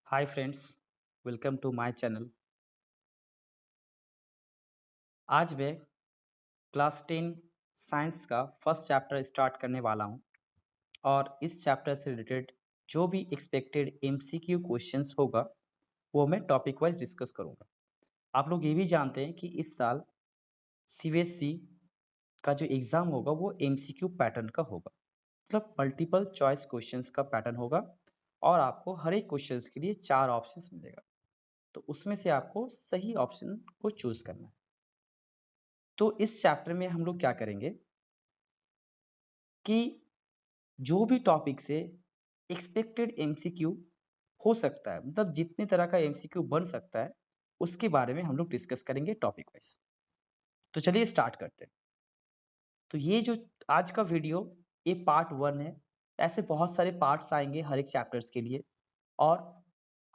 Hi friends, welcome to my channel. आज मैं class 10 science का फर्स्ट चैप्टर स्टार्ट करने वाला हूं और इस चैप्टर से रिलेटेड जो भी एक्सपेक्टेड एमसीक्यू क्वेश्चंस होगा वो मैं टॉपिक वाइज डिस्कस करूंगा। आप लोग ये भी जानते हैं कि इस साल सीबीएसई का जो एग्ज़ाम होगा वो एमसीक्यू पैटर्न का होगा, मतलब मल्टीपल चॉइस क्वेश्चंस का पैटर्न होगा और आपको हर एक क्वेश्चंस के लिए 4 ऑप्शंस मिलेगा। तो उसमें से आपको सही ऑप्शन को चूज़ करना है। तो इस चैप्टर में हम लोग क्या करेंगे कि जो भी टॉपिक से एक्सपेक्टेड एमसीक्यू हो सकता है, मतलब जितने तरह का एमसीक्यू बन सकता है, उसके बारे में हम लोग डिस्कस करेंगे टॉपिक वाइज़। तो चलिए स्टार्ट करते हैं। तो ये जो आज का वीडियो, ये पार्ट 1 है। ऐसे बहुत सारे पार्ट्स आएँगे हर एक चैप्टर्स के लिए और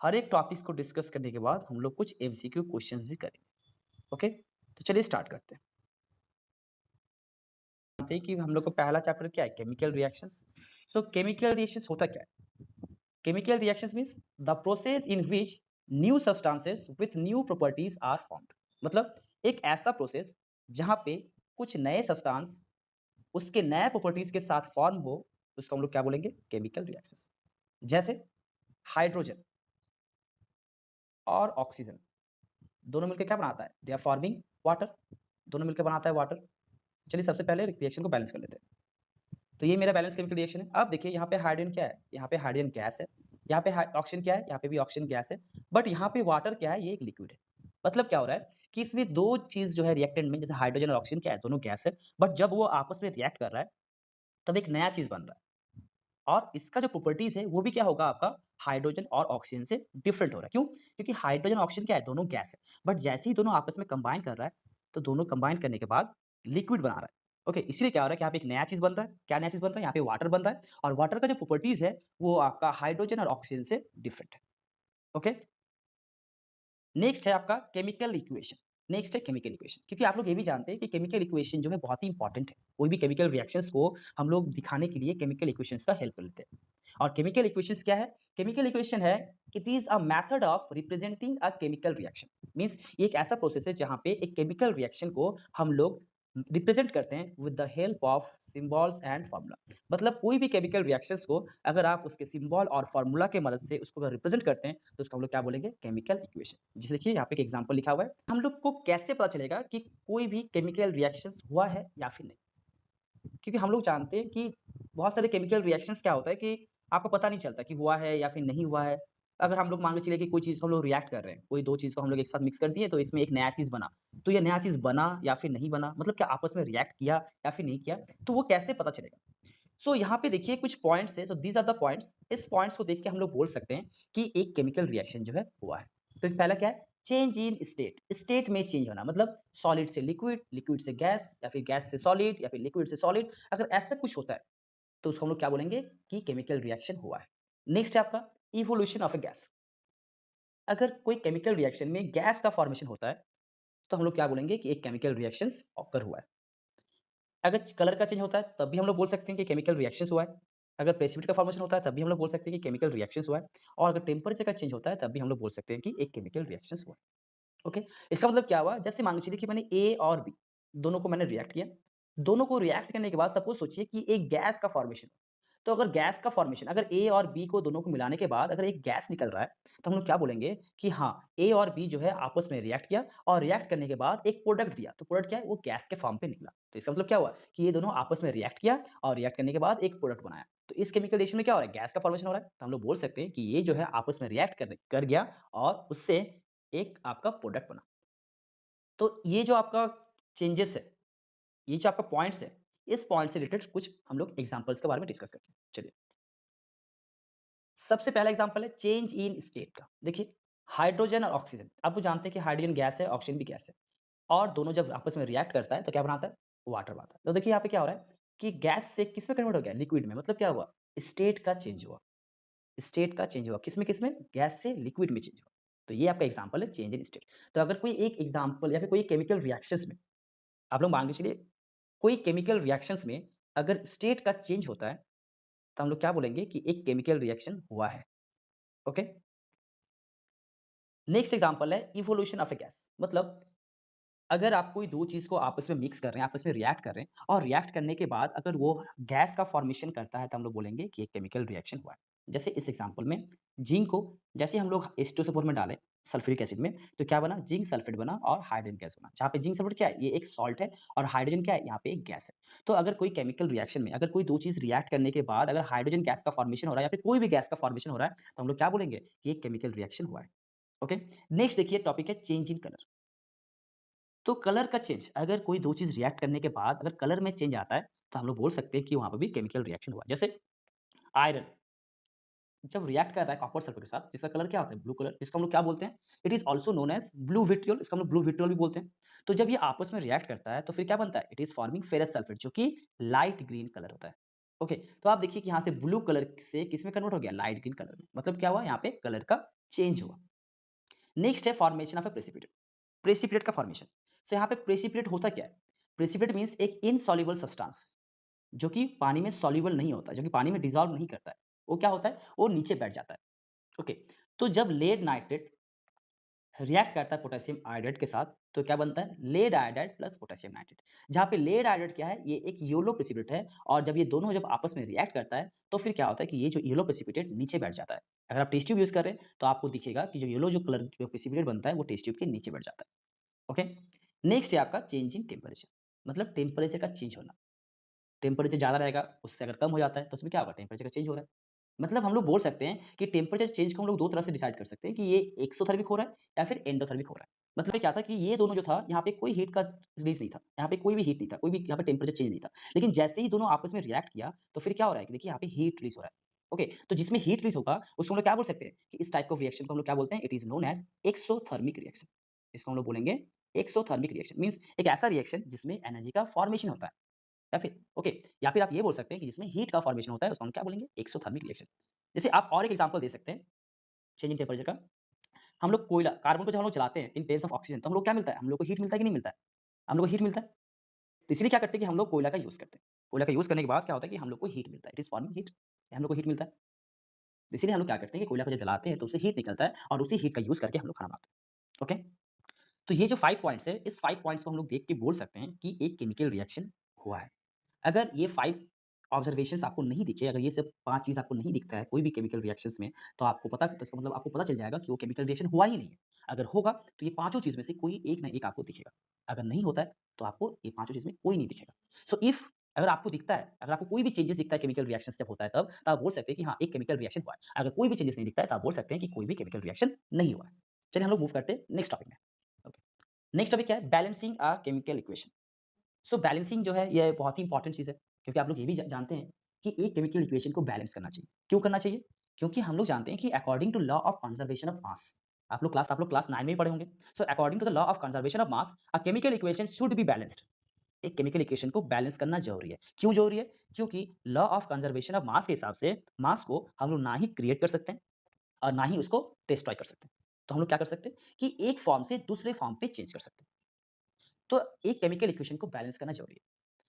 हर एक टॉपिक्स को डिस्कस करने के बाद हम लोग कुछ एमसीक्यू क्वेश्चंस भी करेंगे। ओके? तो चलिए स्टार्ट करते हैं। जानते हैं कि हम लोग का पहला चैप्टर क्या है? Chemical reactions. सो केमिकल रिएक्शंस होता क्या है? Chemical reactions means the process in which new substances with new properties are formed। मतलब एक ऐसा प्रोसेस जहाँ पे कुछ नए सब्सटेंस उसके नए प्रॉपर्टीज के साथ फॉर्म हो, उसको हम लोग क्या बोलेंगे? Chemical reactions. जैसे हाइड्रोजन और ऑक्सीजन दोनों मिलकर क्या बनाता है? They are forming water. दोनों मिलकर बनाता है वाटर। चलिए सबसे पहले रिएक्शन को बैलेंस कर लेते हैं। तो ये मेरा बैलेंस केमिकल रिएक्शन है। अब देखिए यहाँ पे हाइड्रोजन क्या है? यहाँ पे हाइड्रोजन गैस है। यहाँ पे ऑक्सीजन क्या है? यहाँ पे भी ऑक्सीजन गैस है। बट यहाँ पे वाटर क्या है? ये एक लिक्विड है। मतलब क्या हो रहा है कि इसमें 2 चीज़ जो है रिएक्टेंट में, जैसे हाइड्रोजन और ऑक्सीजन क्या है? दोनों गैस है। बट जब वो आपस में रिएक्ट कर रहा है, तब एक नया चीज़ बन रहा है। और इसका जो प्रॉपर्टीज़ है, वो भी क्या होगा आपका? हाइड्रोजन और ऑक्सीजन से डिफरेंट हो रहा है। क्यों? क्योंकि हाइड्रोजन और ऑक्सीजन क्या है? दोनों गैस है। बट जैसे ही दोनों आपस में कंबाइन कर रहा है, तो दोनों कंबाइन करने के बाद लिक्विड बना रहा है। ओके, इसीलिए क्या हो रहा है कि यहाँ पे एक नया चीज़ बन रहा है। क्या नया चीज़ बन रहा है? यहाँ पे वाटर बन रहा है और वाटर का जो प्रॉपर्टीज़ है, वो आपका हाइड्रोजन और ऑक्सीजन से डिफरेंट है। ओके? नेक्स्ट है आपका केमिकल इक्वेशन। नेक्स्ट है केमिकल इक्वेशन, क्योंकि आप लोग ये भी जानते हैं कि केमिकल इक्वेशन जो है बहुत ही इंपॉर्टेंट है। कोई भी केमिकल रिएक्शंस को हम लोग दिखाने के लिए केमिकल इक्वेशंस का हेल्प लेते हैं। और केमिकल इक्वेशंस क्या है? केमिकल इक्वेशन है, it is a method of representing a chemical reaction. Means ये एक ऐसा प्रोसेस है जहाँ पे एक केमिकल रिएक्शन को हम लोग रिप्रेजेंट करते हैं with the help of symbols and formula. मतलब कोई भी केमिकल रिएक्शंस को अगर आप उसके सिंबल और फार्मूला के मदद से उसको अगर रिप्रेजेंट करते हैं, तो उसको हम लोग क्या बोलेंगे? Chemical equation. जैसे देखिए यहाँ पे एक एग्जांपल लिखा हुआ है। हम लोग को कैसे पता चलेगा कि कोई भी केमिकल रिएक्शंस हुआ है या फिर नहीं? क्योंकि हम लोग जानते हैं कि बहुत सारे केमिकल रिएक्शंस क्या होता है कि आपको पता नहीं चलता कि हुआ है या फिर नहीं हुआ है। अगर हम लोग मान के चलिए कि कोई चीज़ को हम लोग रिएक्ट कर रहे हैं, कोई 2 चीज़ को हम लोग एक साथ मिक्स कर दिए तो इसमें एक नया चीज़ बना। तो ये नया चीज़ बना या फिर नहीं बना, मतलब क्या आपस में रिएक्ट किया या फिर नहीं किया, तो वो कैसे पता चलेगा? सो यहाँ पे देखिए कुछ पॉइंट्स है, सो दीज़ आर द पॉइंट्स। इस पॉइंट्स को देख के हम लोग बोल सकते हैं कि एक केमिकल रिएक्शन जो है हुआ है। तो पहला क्या है? Change in state. स्टेट में चेंज होना, मतलब सॉलिड से लिक्विड, लिक्विड से गैस या फिर गैस से सॉलिड या फिर लिक्विड से सॉलिड। अगर ऐसा कुछ होता है, तो उसको हम लोग क्या बोलेंगे? कि केमिकल रिएक्शन हुआ है। नेक्स्ट है आपका इवोल्यूशन ऑफ अ गैस। अगर कोई केमिकल रिएक्शन में गैस का फॉर्मेशन होता है, तो हम लोग क्या बोलेंगे? कि एक केमिकल रिएक्शंस ऑकर हुआ है। अगर कलर का चेंज होता है, तब भी हम लोग बोल सकते हैं कि केमिकल रिएक्शंस हुआ है। अगर प्रेसिपिट का फॉर्मेशन होता है, तब भी हम लोग बोल सकते हैं कि केमिकल रिएक्शंस हुआ है। और अगर टेम्परेचर का चेंज होता है, तब भी हम लोग बोल सकते हैं कि एक केमिकल रिएक्शंस हुआ है। ओके? इसका मतलब क्या हुआ? जैसे मान के चलिए कि मैंने ए और बी दोनों को मैंने रिएक्ट किया। दोनों को रिएक्ट करने के बाद सपोज़ सोचिए कि एक गैस का फॉर्मेशन। तो अगर गैस का फॉर्मेशन, अगर ए और बी को दोनों को मिलाने के बाद अगर एक गैस निकल रहा है, तो हम लोग क्या बोलेंगे? कि हाँ, ए और बी जो है आपस में रिएक्ट किया और रिएक्ट करने के बाद एक प्रोडक्ट दिया। तो प्रोडक्ट क्या है? वो गैस के फॉर्म पे निकला। तो इसका मतलब क्या हुआ? कि ये दोनों आपस में रिएक्ट किया और रिएक्ट करने के बाद एक प्रोडक्ट बनाया। तो इस केमिकल रिएक्शन में क्या हो रहा है? गैस का फॉर्मेशन हो रहा है। तो हम लोग बोल सकते हैं कि ये जो है आपस में रिएक्ट कर गया और उससे एक आपका प्रोडक्ट बना। तो ये जो आपका चेंजेस है, ये जो आपका पॉइंट्स है, इस पॉइंट से रिलेटेड कुछ हम लोग एग्ज़ाम्पल्स के बारे में डिस्कस करते हैं। चलिए, सबसे पहला एग्ज़ाम्पल है चेंज इन स्टेट का। देखिए, हाइड्रोजन और ऑक्सीजन, आप तो जानते हैं कि हाइड्रोजन गैस है, ऑक्सीजन भी गैस है और दोनों जब आपस में रिएक्ट करता है, तो क्या बनाता है? वाटर बनाता है। तो देखिए यहाँ पे क्या हो रहा है कि गैस से किस में कन्वर्ट हो गया? लिक्विड में। मतलब क्या हुआ? स्टेट का चेंज हुआ। स्टेट का चेंज हुआ। किसमें? गैस से लिक्विड में चेंज हुआ। तो ये आपका एग्ज़ाम्पल है चेंज इन स्टेट। तो अगर कोई एक एग्ज़ाम्पल या फिर कोई केमिकल रिएक्शंस में आप लोग मान के चलिए, कोई केमिकल रिएक्शंस में अगर स्टेट का चेंज होता है, तो हम लोग क्या बोलेंगे? कि एक केमिकल रिएक्शन हुआ है। ओके? नेक्स्ट एग्ज़ाम्पल है इवोल्यूशन ऑफ अ गैस मतलब अगर आप कोई 2 चीज़ को आपस में मिक्स कर रहे हैं, आपस में रिएक्ट कर रहे हैं और रिएक्ट करने के बाद अगर वो गैस का फ़ॉर्मेशन करता है, तो हम लोग बोलेंगे कि एक केमिकल रिएक्शन हुआ है। जैसे इस एग्ज़ाम्पल में जिंक को जैसे हम लोग H2SO4 में डाले सल्फ्यूरिक एसिड में, तो क्या बना? जिंक सल्फेट बना और हाइड्रोजन गैस बना। जहाँ पे जिंक सल्फेट क्या है? ये एक सॉल्ट है और हाइड्रोजन क्या है? यहाँ पे एक गैस है। तो अगर कोई केमिकल रिएक्शन में अगर कोई 2 चीज़ रिएक्ट करने के बाद अगर हाइड्रोजन गैस का फ़ॉर्मेशन हो रहा है या फिर कोई भी गैस का फ़ॉर्मेशन हो रहा है, तो हम लोग क्या बोलेंगे? कि एक केमिकल रिएक्शन हुआ है। ओके? नेक्स्ट देखिए टॉपिक है चेंज इन कलर। तो कलर का चेंज अगर कोई 2 चीज़ रिएक्ट करने के बाद अगर कलर में चेंज आता है, तो हम लोग बोल सकते हैं कि वहाँ पे भी केमिकल रिएक्शन हुआ है। जैसे आयरन जब रिएक्ट कर रहा है कॉपर सल्फर के साथ, जिसका कलर क्या होता है? ब्लू कलर, जिसको हम लोग क्या बोलते हैं? It is also known as blue vitriol, इसको हम लोग ब्लू विट्रियोल भी बोलते हैं। तो जब ये आपस में रिएक्ट करता है, तो फिर क्या बनता है? It is forming ferrous sulphate जो कि लाइट ग्रीन कलर होता है। ओके, तो आप देखिए कि यहाँ से ब्लू कलर से किस में कन्वर्ट हो गया? लाइट ग्रीन कलर में। मतलब क्या हुआ? यहाँ पे कलर का चेंज हुआ। नेक्स्ट है formation of a precipitate. Precipitate का फॉर्मेशन। सो यहाँ पे प्रेसिपिटेट होता क्या है? प्रेसिपिटेट मीन्स एक इनसॉल्युबल सब्सटेंस जो कि पानी में सॉल्युबल नहीं होता, जो कि पानी में डिसॉल्व नहीं करता है। वो क्या होता है? वो नीचे बैठ जाता है। ओके, तो जब लेड नाइट्रेट रिएक्ट करता है पोटेशियम आयोडाइड के साथ, तो क्या बनता है? Lead iodide plus potassium nitrate. जहाँ पे लेड आयोडाइड क्या है? ये एक येलो प्रेसिपिटेट है और जब ये दोनों जब आपस में रिएक्ट करता है, तो फिर क्या होता है कि ये जो येलो प्रेसिपिटेट नीचे बैठ जाता है। अगर आप टेस्ट ट्यूब यूज़ कर रहे हैं, तो आपको दिखेगा कि जो येलो जो कलर जो प्रेसिपिटेट बनता है, वो टेस्ट ट्यूब के नीचे बैठ जाता है। ओके? नेक्स्ट है आपका चेंज इन टेम्परेचर मतलब टेम्परेचर का चेंज होना। टेम्परेचर ज़्यादा रहेगा, उससे अगर कम हो जाता है, तो उसमें क्या होगा? टेम्परेचर का चेंज हो रहा है। मतलब हम लोग बोल सकते हैं कि टेम्परेचर चेंज को हम लोग 2 तरह से डिसाइड कर सकते हैं कि ये एक्सोथर्मिक हो रहा है या फिर एंडोथर्मिक हो रहा है। मतलब ये क्या था कि ये दोनों जो था, यहाँ पे कोई हीट का रिलीज़ नहीं था। यहाँ पे कोई भी हीट नहीं था, कोई भी यहाँ पे टेम्परेचर चेंज नहीं था। लेकिन जैसे ही दोनों आपस में रिएक्ट किया, तो फिर क्या हो रहा है कि देखिए यहाँ पे हीट रिलीज़ हो रहा है। ओके, तो जिसमें हीट रिलीज़ होगा, उसको हम लोग क्या बोल सकते हैं कि इस टाइप ऑफ रिएक्शन को हम लोग क्या बोलते हैं? It is known as exothermic reaction. इसको हम लोग बोलेंगे एक्सोथर्मिक रिएक्शन मीन्स एक ऐसा रिएक्शन जिसमें एनर्जी का फॉर्मेशन होता है। या फिर आप ये बोल सकते हैं कि जिसमें हीट का फॉर्मेशन होता है उसको हम क्या बोलेंगे? Exothermic reaction. जैसे आप और एक एग्ज़ाम्पल दे सकते हैं चेंज इन टेम्परेचर का। हम लोग कोयला कार्बन को जब हम लोग जलाते हैं इन प्लेस ऑफ ऑक्सीजन तो हम लोग क्या मिलता है? हम लोग को हीट मिलता है कि नहीं मिलता है? हम लोग को हीट मिलता है। तो इसीलिए क्या करते हैं कि हम लोग कोयला का यूज़ करते हैं। कोयला का यूज़ करने के बाद क्या होता है कि हम लोग को हीट मिलता है। It is forming heat. हम लोग को हीट मिलता है। तो इसीलिए हम लोग क्या करते हैं कि कोयला को जब जलाते हैं तो उससे हीट निकलता है और उसी हीट का यूज़ करके हम लोग खाना बनाते हैं। ओके? तो ये जो 5 पॉइंट्स है, इस 5 पॉइंट्स को हम लोग देख के बोल सकते हैं कि एक केमिकल रिएक्शन हुआ है। अगर ये 5 ऑब्जर्वेशंस आपको नहीं दिखे, अगर ये सब 5 चीज़ आपको नहीं दिखता है कोई भी केमिकल रिएक्शंस में, तो आपको पता तो इसका मतलब आपको पता चल जाएगा कि वो केमिकल रिएक्शन हुआ ही नहीं है। अगर होगा, तो ये पाँचों चीज़ में से कोई एक ना एक आपको दिखेगा। अगर नहीं होता है, तो आपको ये पाँचों चीज़ में कोई नहीं दिखेगा। सो इफ अगर आपको दिखता है, अगर आपको कोई भी चेंजेस दिखता है केमिकल रिएक्शंस जब होता है तब, तो आप बोल सकते हैं कि हाँ, एक केमिकल रिएक्शन हुआ है। अगर कोई भी चेंजेस नहीं दिखता है, तो आप बोल सकते हैं कि कोई भी केमिकल रिएक्शन नहीं हुआ है। चलिए हम लोग मूव करते हैं नेक्स्ट टॉपिक में। ओके, नेक्स्ट टॉपिक क्या है? बैलेंसिंग अ केमिकल इक्वेशन। सो बैलेंसिंग जो है ये बहुत ही इंपॉर्टेंट चीज़ है, क्योंकि आप लोग ये भी जानते हैं कि एक केमिकल इक्वेशन को बैलेंस करना चाहिए। क्यों करना चाहिए? क्योंकि हम लोग जानते हैं कि according to law of conservation of mass आप लोग क्लास 9 में ही पढ़े होंगे। So according to the law of conservation of mass a chemical equation should be balanced. एक केमिकल इक्वेशन को बैलेंस करना ज़रूरी है। क्यों ज़रूरी है? क्योंकि law of conservation of mass के हिसाब से मास को हम लोग ना ही क्रिएट कर सकते हैं और ना ही उसको डिस्ट्रॉय कर सकते हैं। तो हम लोग क्या कर सकते हैं कि एक फॉर्म से दूसरे फॉर्म पे चेंज कर सकते हैं। तो एक केमिकल इक्वेशन को बैलेंस करना ज़रूरी है।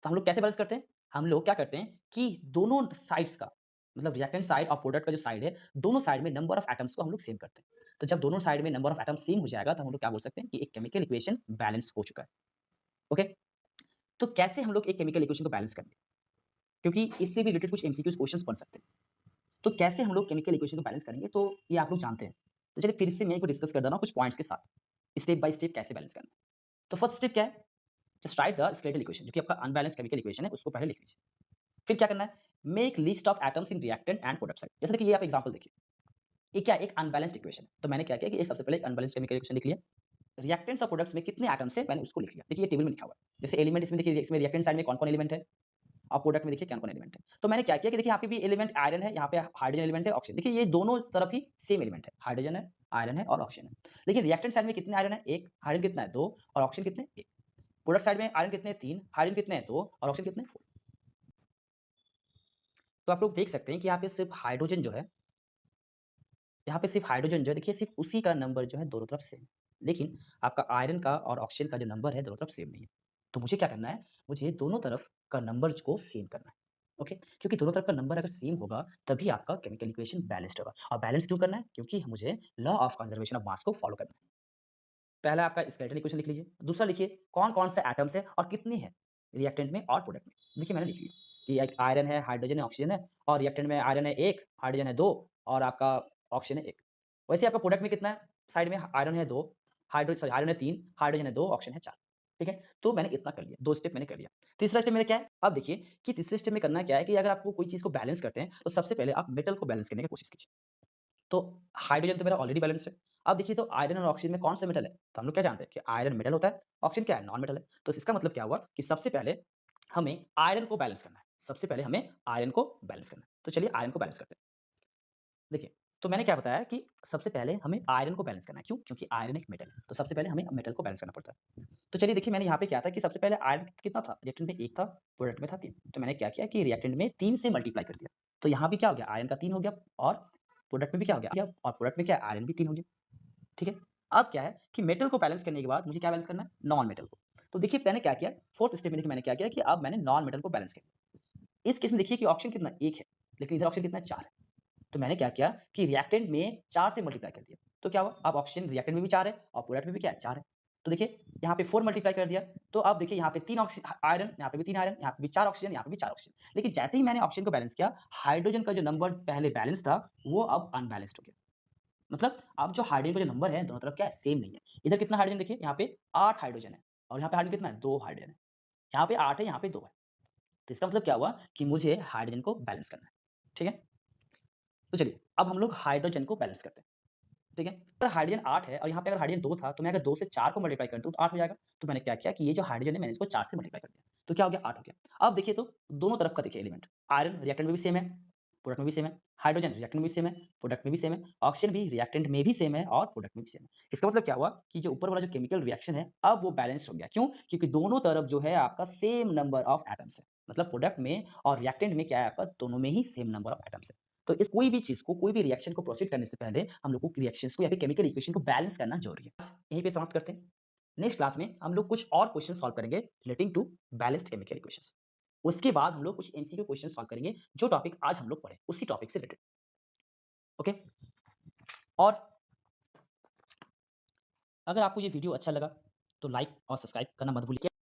तो हम लोग कैसे बैलेंस करते हैं? हम लोग क्या करते हैं कि दोनों साइड्स का मतलब रिएक्टेंट साइड और प्रोडक्ट का जो साइड है, दोनों साइड में नंबर ऑफ एटम्स को हम लोग सेम करते हैं। तो जब दोनों साइड में नंबर ऑफ एटम्स सेम हो जाएगा, तो हम लोग क्या बोल सकते हैं कि एक केमिकल इक्वेशन बैलेंस हो चुका है। ओके? तो कैसे हम लोग एक केमिकल इक्वेशन को बैलेंस करेंगे? क्योंकि इससे भी रिलेटेड कुछ एमसीक्यूज़ क्वेश्चन्स बन सकते हैं। तो कैसे हम लोग केमिकल इक्वेशन को बैलेंस करेंगे? तो ये आप लोग जानते हैं। तो चलिए फिर से मैं इनको डिस्कस कर दे रहा हूँ कुछ पॉइंट्स के साथ। स्टेप बाय स्टेप कैसे बैलेंस करना है। तो फर्स्ट स्टेप क्या है? Just right the skeletal equation जो कि आपका अनबैलेंस्ड केमिकल इक्वेशन है, उसको पहले लिख लीजिए। फिर क्या करना है? Make list of atoms in reactant and product side. जैसे देखिए ये आप एग्जांपल देखिए। ये क्या है? एक अनबैलेंस्ड इक्वेशन है। तो मैंने क्या किया कि ये सबसे पहले एक अनबैलेंस्ड केमिकल इक्वेशन लिख लिया। रिएक्टेंट्स और प्रोडक्ट्स में कितने एटम्स हैं मैंने उसको लिख लिया। देखिए ये टेबल में लिखा हुआ है। जैसे एलिमेंट इसमें देखिए इसमें रिएक्टेंट साइड में कौन-कौन एलिमेंट है और प्रोडक्ट में देखिए कौन-कौन एलिमेंट है। तो मैंने क्या किया कि देखिए यहाँ पे भी एलिमेंट आयरन है, यहाँ पे हाइड्रोजन एलिमेंट है, ऑक्सीजन। देखिए ये दोनों तरफ ही सेम एलिमेंट है। हाइड्रोजन है, आयरन है और ऑक्सीजन है। लेकिन रिएक्टेंट साइड में कितने आयरन है? 1, हाइड्रोजन कितना है? 2 और ऑक्सीजन कितने? 1। प्रोडक्ट साइड में आयरन कितने हैं? 3, हाइड्रोजन कितने हैं? 2 और ऑक्सीजन कितने हैं? 4। तो आप लोग देख सकते हैं कि यहाँ पे सिर्फ हाइड्रोजन जो है यहाँ पे सिर्फ हाइड्रोजन जो है देखिए सिर्फ उसी का नंबर जो है दोनों तरफ सेम है। लेकिन आपका आयरन का और ऑक्सीजन का जो नंबर है दोनों तरफ सेम नहीं है। तो मुझे क्या करना है? मुझे दोनों तरफ का नंबर को सेम करना है। ओके? क्योंकि दोनों तरफ का नंबर अगर सेम होगा, तभी आपका केमिकल इक्वेशन बैलेंस्ड होगा और बैलेंस क्यों करना है? क्योंकि मुझे लॉ ऑफ कंजर्वेशन ऑफ मास को फॉलो करना है। पहला आपका स्केलेटल इक्वेशन लिख लीजिए। दूसरा लिखिए कौन-कौन से एटम्स हैं और कितने हैं रिएक्टेंट में और प्रोडक्ट में। देखिए मैंने लिख लिया कि एक आयरन है, हाइड्रोजन है, ऑक्सीजन है और रिएक्टेंट में आयरन है 1, हाइड्रोजन है 2 और आपका ऑक्सीजन है 1। वैसे आपका प्रोडक्ट में कितना है? साइड में आयरन है 2, आयरन है 3, हाइड्रोजन है 2, ऑक्सीजन है 4। ठीक है? तो मैंने इतना कर लिया, 2 स्टेप मैंने कर लिया। तीसरा स्टेप मेरा क्या है? अब देखिए कि तीसरे स्टेप में करना क्या है कि अगर आपको कोई चीज़ को बैलेंस करते हैं, तो सबसे पहले आप मेटल को बैलेंस करने की कोशिश कीजिए। तो हाइड्रोजन तो मेरा ऑलरेडी बैलेंस्ड है। अब देखिए तो आयरन और ऑक्सीजन में कौन सा मेटल है? तो हम लोग क्या जानते हैं कि आयरन मेटल होता है, ऑक्सीजन क्या है? नॉन मेटल है। तो इसका मतलब क्या हुआ कि सबसे पहले हमें आयरन को बैलेंस करना है। सबसे पहले हमें आयरन को बैलेंस करना है। तो चलिए आयरन को बैलेंस करते हैं। देखिए, तो मैंने क्या बताया कि सबसे पहले हमें आयरन को बैलेंस करना है। क्यों? क्योंकि आयरन एक मेटल है। तो सबसे पहले हमें मेटल को बैलेंस करना पड़ता है। तो चलिए देखिए मैंने यहाँ पे क्या था कि सबसे पहले आयरन कितना था? रिएक्टेंट में 1 था, प्रोडक्ट में था 3। तो मैंने क्या किया कि रिएक्टेंट में 3 से मल्टीप्लाई कर दिया। तो यहाँ भी क्या हो गया? आयरन का 3 हो गया और प्रोडक्ट में भी क्या हो गया? और प्रोडक्ट में क्या है? आयरन भी 3 हो गया। ठीक है? अब क्या है कि मेटल को बैलेंस करने के बाद मुझे क्या बैलेंस करना है? नॉन मेटल को। तो देखिए मैंने क्या किया, 4th स्टेप में देखिए मैंने क्या किया कि अब मैंने नॉन मेटल को बैलेंस किया। इस केस में देखिए कि ऑक्सीजन कितना 1 है, लेकिन इधर ऑक्सीजन कितना है 4 है। तो मैंने क्या किया कि रिएक्टेंट में 4 से मल्टीप्लाई कर दिया। तो क्या हुआ? अब ऑक्सीजन रिएक्टेंट में भी 4 है और प्रोडक्ट में भी क्या है? 4 है। तो देखिए यहाँ पे 4 मल्टीप्लाई कर दिया। तो अब देखिए यहाँ पे 3 आयरन, यहाँ पे भी 3 आयरन, यहाँ पे भी 4 ऑक्सीजन, यहाँ पे भी 4 ऑक्सीजन। लेकिन जैसे ही मैंने ऑक्सीजन को बैलेंस किया, हाइड्रोजन का जो नंबर पहले बैलेंस था, वो अब अनबैलेंस्ड हो गया। मतलब अब जो हाइड्रोजन का जो नंबर है दोनों तरफ क्या है? सेम नहीं है। इधर कितना हाइड्रोजन देखिए यहाँ पे 8 हाइड्रोजन है और यहाँ पे हाइड्रोजन कितना है? 2 हाइड्रोजन है। यहाँ पे 8 है, यहाँ पे 2 है। तो इसका मतलब क्या हुआ कि मुझे हाइड्रोजन को बैलेंस करना है। ठीक है? तो चलिए अब हम लोग हाइड्रोजन को बैलेंस करते हैं। ठीक है? अगर हाइड्रोजन 8 है और यहाँ पे अगर हाइड्रोजन 2 था, तो मैं अगर 2 से 4 को मल्टीप्लाई कर दूँ तो 8 हो जाएगा। तो मैंने क्या किया कि ये जो हाइड्रोजन है मैंने इसको 4 से मल्टीप्लाई कर दिया। तो क्या हो गया? 8 हो गया। अब देखिए तो दोनों तरफ का देखिए एलिमेंट, आयरन रिएक्टेंट में भी सेम है, प्रोडक्ट में भी सेम है, हाइड्रोजन रिएक्टेंट में भी सेम है, प्रोडक्ट में भी सेम है, ऑक्सीजन भी रिएक्टेंट में भी सेम है और प्रोडक्ट में भी सेम है। इसका मतलब क्या हुआ कि जो ऊपर वाला जो केमिकल रिएक्शन है, अब वो बैलेंस्ड हो गया। क्यों? क्योंकि दोनों तरफ जो है आपका सेम नंबर ऑफ एटम्स है। मतलब प्रोडक्ट में और रिएक्टेंट में क्या है आपका दोनों में ही सेम नंबर ऑफ एटम्स है। तो इस कोई भी चीज़ को, कोई भी रिएक्शन को प्रोसीड करने से पहले हम लोग को रिएक्शंस को या फिर केमिकल इक्वेशन को बैलेंस करना ज़रूरी है। आज यहीं पे समाप्त करते हैं। नेक्स्ट क्लास में हम लोग कुछ और क्वेश्चन सॉल्व करेंगे relating to balanced chemical equations. उसके बाद हम लोग कुछ एमसीक्यू क्वेश्चन सॉल्व करेंगे जो टॉपिक आज हम लोग पढ़े, उसी टॉपिक से रिलेटेड। ओके? और अगर आपको ये वीडियो अच्छा लगा, तो लाइक और सब्सक्राइब करना मत भूलिए।